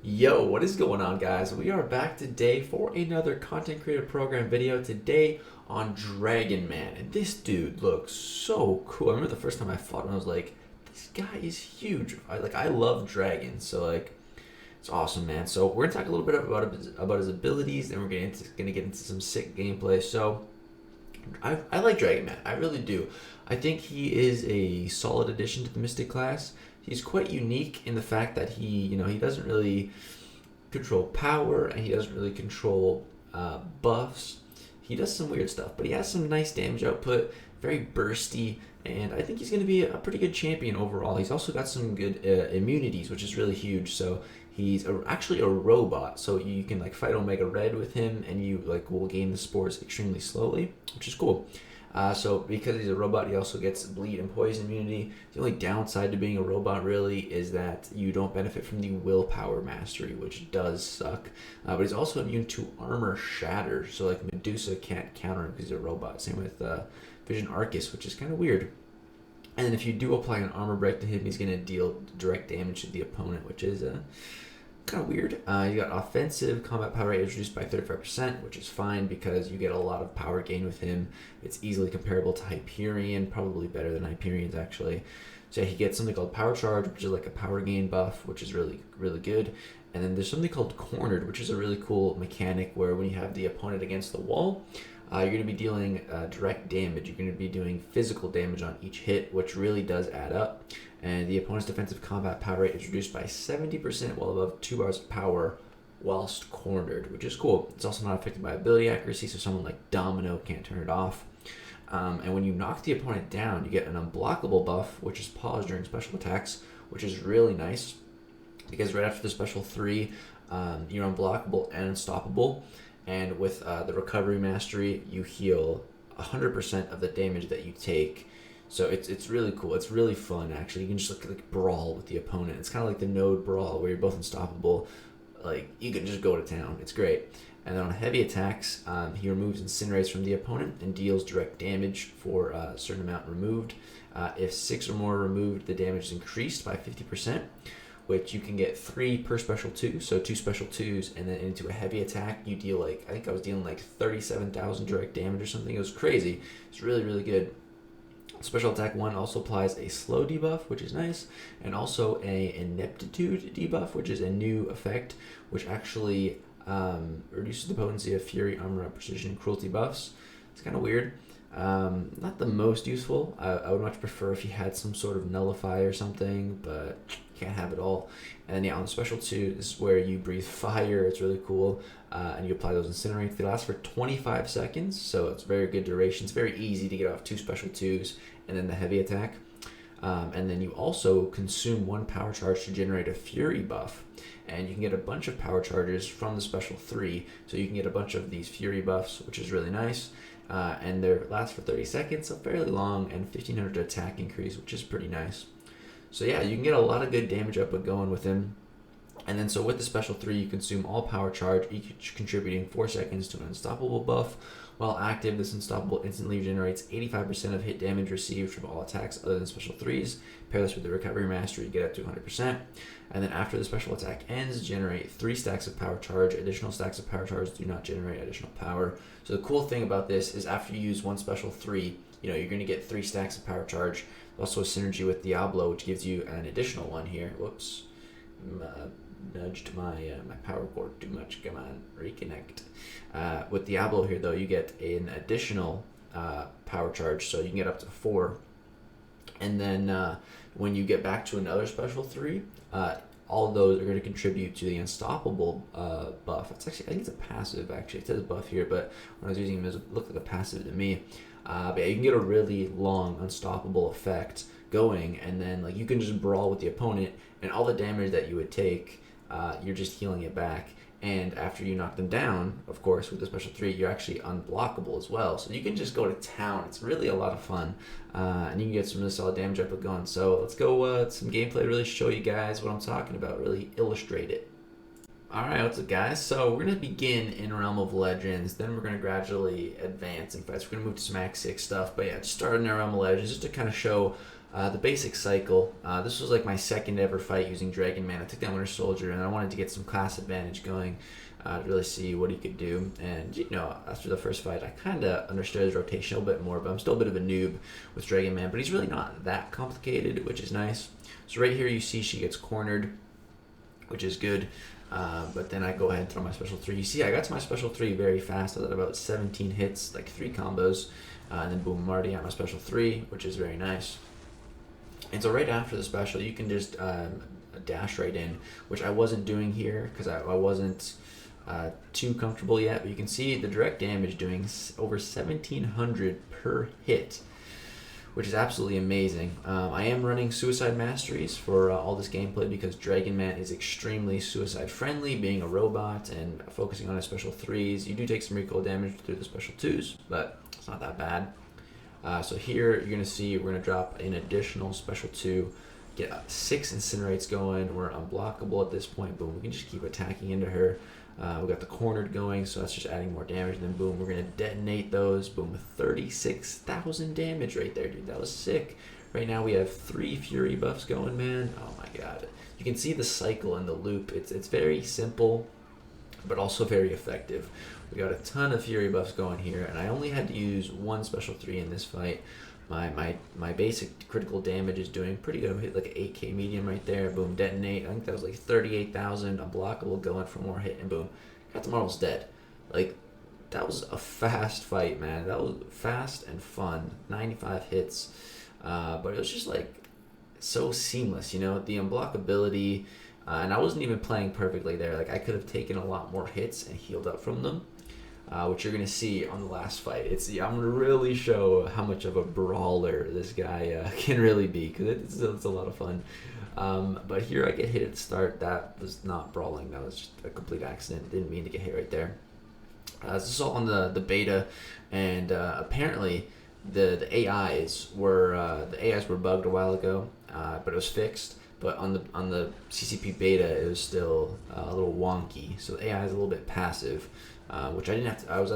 Yo, what is going on, guys? We are back today for another content creator program video. Today on Dragon Man, and this dude looks so cool. I remember the first time I fought him, I was like, this guy is huge. I love dragons, so it's awesome, man. So we're gonna talk a little bit about his abilities, and we're gonna get into some sick gameplay. So I like Dragon Man, I really do. I think he is a solid addition to the Mystic class. He's quite unique in the fact that he doesn't really control power, and he doesn't really control buffs. He does some weird stuff, but he has some nice damage output, very bursty, and I think he's going to be a pretty good champion overall. He's also got some good immunities, which is really huge. So he's actually a robot, so you can fight Omega Red with him, and you will gain the spores extremely slowly, which is cool. So because he's a robot, he also gets bleed and poison immunity. The only downside to being a robot really is that you don't benefit from the willpower mastery, which does suck. But he's also immune to armor shatter, so Medusa can't counter him because he's a robot. Same with Vision Arcus, which is kind of weird. And then if you do apply an armor break to him, he's going to deal direct damage to the opponent, which is kind of weird. You got offensive combat power rate is reduced by 35%, which is fine because you get a lot of power gain with him. It's easily comparable to Hyperion, probably better than Hyperion's actually. So he gets something called Power Charge, which is like a power gain buff, which is really, really good. And then there's something called Cornered, which is a really cool mechanic where when you have the opponent against the wall, you're going to be dealing direct damage. You're going to be doing physical damage on each hit, which really does add up. And the opponent's defensive combat power rate is reduced by 70% while above 2 bars of power whilst cornered, which is cool. It's also not affected by ability accuracy, so someone like Domino can't turn it off. And when you knock the opponent down, you get an unblockable buff, which is paused during special attacks, which is really nice because right after the special 3, you're unblockable and unstoppable. And with the recovery mastery, you heal 100% of the damage that you take. So it's really cool. It's really fun, actually. You can just brawl with the opponent. It's kind of like the node brawl where you're both unstoppable. You can just go to town. It's great. And then on heavy attacks, he removes incinerates from the opponent and deals direct damage for a certain amount removed. If 6 or more removed, the damage is increased by 50%. Which you can get 3 per special 2, so 2 special 2s, and then into a heavy attack, you deal I think I was dealing 37,000 direct damage or something. It was crazy. It's really, really good. Special attack 1 also applies a slow debuff, which is nice, and also a ineptitude debuff, which is a new effect, which actually reduces the potency of fury, armor, precision, and cruelty buffs. It's kind of weird. Not the most useful. I would much prefer if you had some sort of nullify or something, but can't have it all. And then yeah, on the special 2, this is where you breathe fire. It's really cool, and you apply those incinerates. They last for 25 seconds, so it's very good duration. It's very easy to get off 2 special 2s and then the heavy attack. And then you also consume 1 power charge to generate a fury buff, and you can get a bunch of power charges from the special 3, so you can get a bunch of these fury buffs, which is really nice. And they last for 30 seconds, so fairly long, and 1500 attack increase, which is pretty nice. So yeah, you can get a lot of good damage output going with him. And then so with the special 3, you consume all power charge, each contributing 4 seconds to an unstoppable buff. While active, this unstoppable instantly regenerates 85% of hit damage received from all attacks other than special 3s. Pair this with the recovery mastery, you get up to 100%. And then after the special attack ends, generate 3 stacks of power charge. Additional stacks of power charge do not generate additional power. So the cool thing about this is after you use 1 special 3, you're going to get 3 stacks of power charge. Also a synergy with Diablo, which gives you an additional one here. Whoops. Nudged my power cord too much. Come on, reconnect. With Diablo here, though, you get an additional power charge, so you can get up to 4. And then when you get back to another special 3, all of those are going to contribute to the unstoppable buff. It's actually, I think it's a passive, actually. It says buff here, but when I was using it, it looked like a passive to me. But yeah, you can get a really long unstoppable effect going, and then you can just brawl with the opponent, and all the damage that you would take, you're just healing it back. And after you knock them down, of course, with the special 3, you're actually unblockable as well. So you can just go to town. It's really a lot of fun, and you can get some really solid damage output going. So let's go some gameplay to really show you guys what I'm talking about, really illustrate it. Alright, what's up, guys? So we're going to begin in Realm of Legends, then we're going to gradually advance in fights. We're going to move to some Act 6 stuff, but yeah, just start in Realm of Legends just to kind of show The basic cycle. This was like my second ever fight using Dragon Man. I took down Winter Soldier, and I wanted to get some class advantage going to really see what he could do. And you know, after the first fight, I kind of understood his rotation a little bit more, but I'm still a bit of a noob with Dragon Man. But he's really not that complicated, which is nice. So right here, you see she gets cornered, which is good. But then I go ahead and throw my special 3. You see, I got to my special 3 very fast. I did about 17 hits, like 3 combos. And then boom, I'm already at my special 3, which is very nice. And so right after the special, you can just dash right in, which I wasn't doing here because I wasn't too comfortable yet. But you can see the direct damage doing over 1,700 per hit, which is absolutely amazing. I am running Suicide Masteries for all this gameplay because Dragon Man is extremely suicide friendly, being a robot and focusing on his special 3s. You do take some recoil damage through the special 2s, but it's not that bad. So here you're going to see we're going to drop an additional special 2, get 6 incinerates going. We're unblockable at this point. Boom, we can just keep attacking into her. We got the cornered going, so that's just adding more damage. Then boom, we're going to detonate those. Boom, 36,000 damage right there, dude. That was sick. Right now we have 3 fury buffs going, man. Oh my god. You can see the cycle and the loop. It's very simple, but also very effective. We got a ton of fury buffs going here, and I only had to use 1 special 3 in this fight. My basic critical damage is doing pretty good. I hit like an 8k medium right there. Boom, detonate. I think that was like 38,000. Unblockable going for more hit, and boom, got the Marvel's dead. Like, that was a fast fight, man. That was fast and fun. 95 hits, but it was just like so seamless, you know, the unblockability. And I wasn't even playing perfectly there. Like, I could have taken a lot more hits and healed up from them, which you're going to see on the last fight. I'm going to really show how much of a brawler this guy can really be, because it's a lot of fun. But here I get hit at the start. That was not brawling. That was just a complete accident. Didn't mean to get hit right there. This is all on the beta, and apparently the AIs were bugged a while ago, but it was fixed. But on the CCP beta, it was still a little wonky. So the AI is a little bit passive, which I didn't have to. I was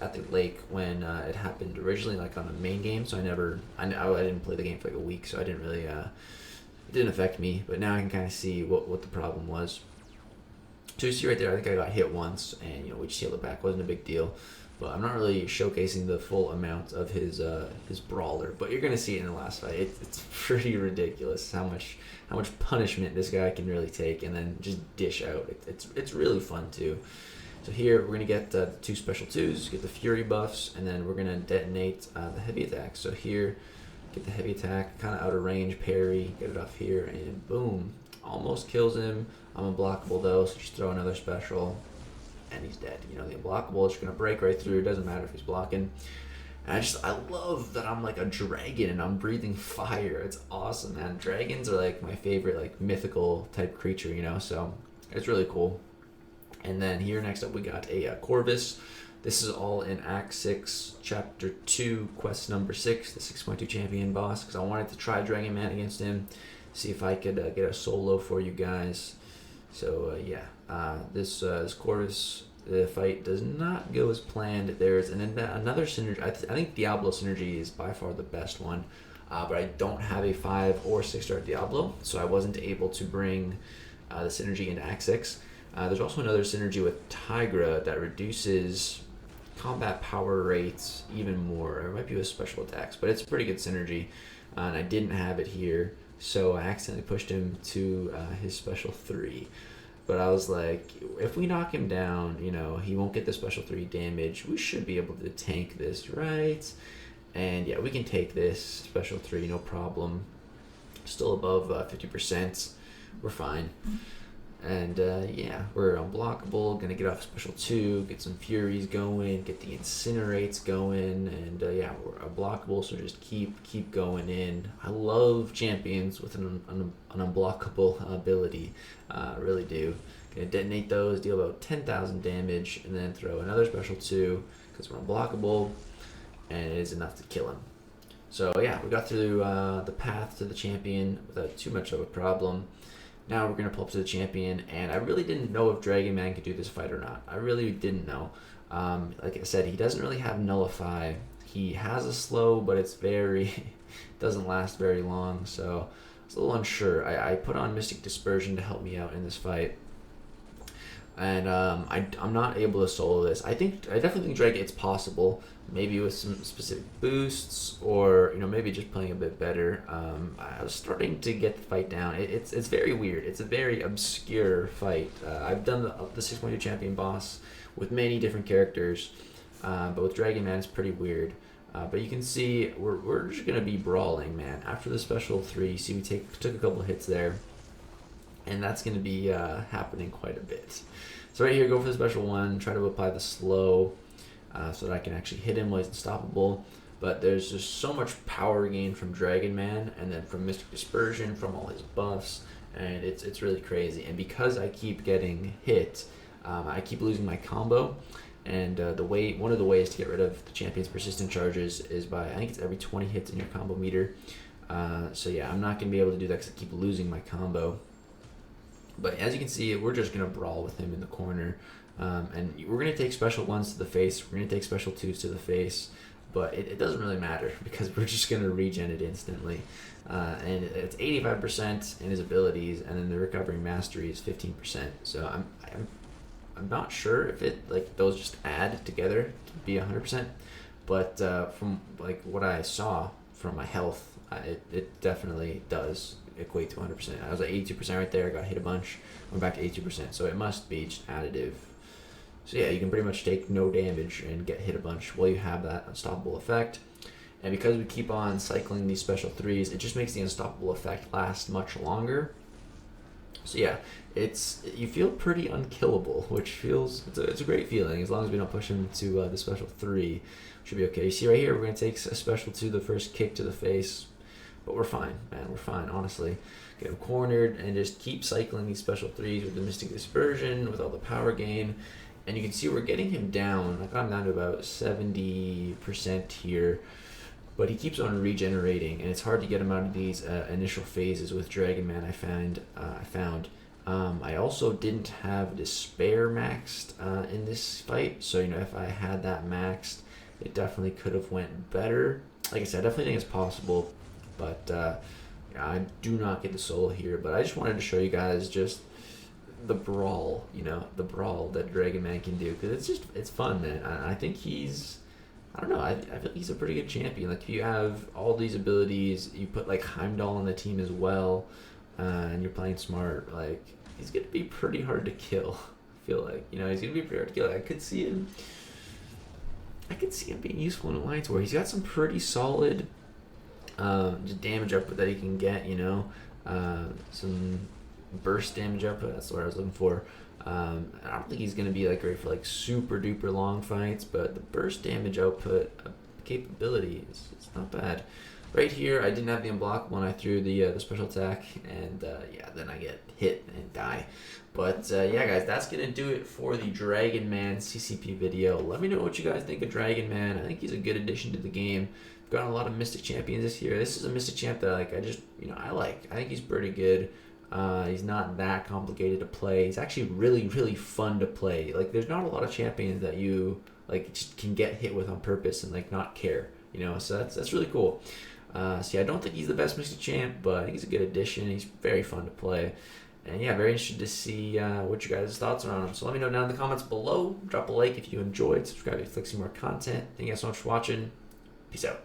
at the lake when it happened originally, like on the main game. So I didn't play the game for like a week, so I didn't really. It didn't affect me. But now I can kind of see what the problem was. So you see right there, I think I got hit once, and we just healed it back. Wasn't a big deal. But I'm not really showcasing the full amount of his brawler. But you're gonna see it in the last fight. It's pretty ridiculous how much punishment this guy can really take, and then just dish out. It's really fun too. So here we're gonna get the 2 special 2s, get the fury buffs, and then we're gonna detonate the heavy attack. So here, get the heavy attack, kind of out of range, parry, get it off here, and boom, almost kills him. I'm unblockable though, so just throw another special. And he's dead. The unblockable is just gonna break right through. Doesn't matter if he's blocking. And I love that I'm like a dragon and I'm breathing fire. It's awesome, man. Dragons are like my favorite, like mythical type creature, so it's really cool. And then here next up we got a Corvus. This is all in Act 6, Chapter 2, Quest number 6, the 6.2 champion boss, because I wanted to try Dragon Man against him, see if I could get a solo for you guys. So this Corvus fight does not go as planned. There's another synergy. I think Diablo synergy is by far the best one, but I don't have a 5 or 6 star Diablo, so I wasn't able to bring the synergy into Act 6. There's also another synergy with Tigra that reduces combat power rates even more. It might be with special attacks, but it's a pretty good synergy, and I didn't have it here. So I accidentally pushed him to his special 3. But I was like, if we knock him down, he won't get the special 3 damage. We should be able to tank this, right? And yeah, we can take this special 3, no problem. Still above 50%. We're fine. And we're unblockable. Gonna get off special 2, get some furies going, get the incinerates going, and we're unblockable. So just keep going in. I love champions with an unblockable ability. Really do. Gonna detonate those, deal about 10,000 damage, and then throw another special 2 because we're unblockable, and it is enough to kill him. So yeah, we got through the path to the champion without too much of a problem. Now we're going to pull up to the champion, and I really didn't know if Dragon Man could do this fight or not. I really didn't know. Like I said, he doesn't really have Nullify. He has a slow, but it's very, doesn't last very long, so I was a little unsure. I put on Mystic Dispersion to help me out in this fight. And I'm not able to solo this. I definitely think Drake, it's possible, maybe with some specific boosts, or maybe just playing a bit better. I was starting to get the fight down. It's very weird. It's a very obscure fight. I've done the 6.2 champion boss with many different characters, but with Dragon Man it's pretty weird. But you can see we're just gonna be brawling, man. After the special 3, you see we took a couple of hits there. And that's going to be happening quite a bit. So right here, go for the special 1, try to apply the slow so that I can actually hit him while he's unstoppable. But there's just so much power gain from Dragon Man, and then from Mystic Dispersion, from all his buffs, and it's really crazy. And because I keep getting hit, I keep losing my combo. And one of the ways to get rid of the champion's persistent charges is by, I think it's every 20 hits in your combo meter. So yeah, I'm not going to be able to do that because I keep losing my combo. But as you can see, we're just going to brawl with him in the corner. And we're going to take special 1s to the face. We're going to take special 2s to the face. But it doesn't really matter because we're just going to regen it instantly. And it's 85% in his abilities. And then the recovering mastery is 15%. So I'm not sure if those just add together to be 100%. But from what I saw from my health, it definitely does equate to 100%. I was at 82% right there, got hit a bunch, went back to 82%, so it must be just additive. So yeah, you can pretty much take no damage and get hit a bunch while you have that unstoppable effect. And because we keep on cycling these special 3s, it just makes the unstoppable effect last much longer. So yeah, you feel pretty unkillable, which it's a great feeling. As long as we don't push him to the special 3, should be okay. You see right here, we're going to take a special 2, the first kick to the face. But we're fine, man. We're fine, honestly. Get him cornered and just keep cycling these special 3s with the Mystic Dispersion, with all the power gain. And you can see we're getting him down. I got him down to about 70% here. But he keeps on regenerating, and it's hard to get him out of these initial phases with Dragon Man, I found. I also didn't have Despair maxed in this fight. So, if I had that maxed, it definitely could have went better. Like I said, I definitely think it's possible. But I do not get the solo here, but I just wanted to show you guys just the brawl, the brawl that Dragon Man can do, because it's fun, man. I think I don't know, I feel like he's a pretty good champion. If you have all these abilities, you put Heimdall on the team as well, and you're playing smart, he's gonna be pretty hard to kill. I feel like, he's gonna be pretty hard to kill. I could see him being useful in Alliance War. He's got some pretty solid just damage output that he can get, some burst damage output. That's what I was looking for. I don't think he's going to be great for super duper long fights, but the burst damage output capability is not bad. Right here, I didn't have the unblockable when I threw the special attack, and yeah, then I get hit and die. But yeah, guys, that's going to do it for the Dragon Man CCP video. Let me know what you guys think of Dragon Man. I think he's a good addition to the game. We've gotten a lot of Mystic Champions this year. This is a Mystic Champ that I think he's pretty good. He's not that complicated to play. He's actually really, really fun to play. There's not a lot of champions that you just can get hit with on purpose and not care. So that's really cool. So yeah, I don't think he's the best Mystic Champ, but I think he's a good addition. He's very fun to play. And yeah, very interested to see what you guys' thoughts are on him. So let me know down in the comments below. Drop a like if you enjoyed. Subscribe if you like to see more content. Thank you guys so much for watching. Peace out.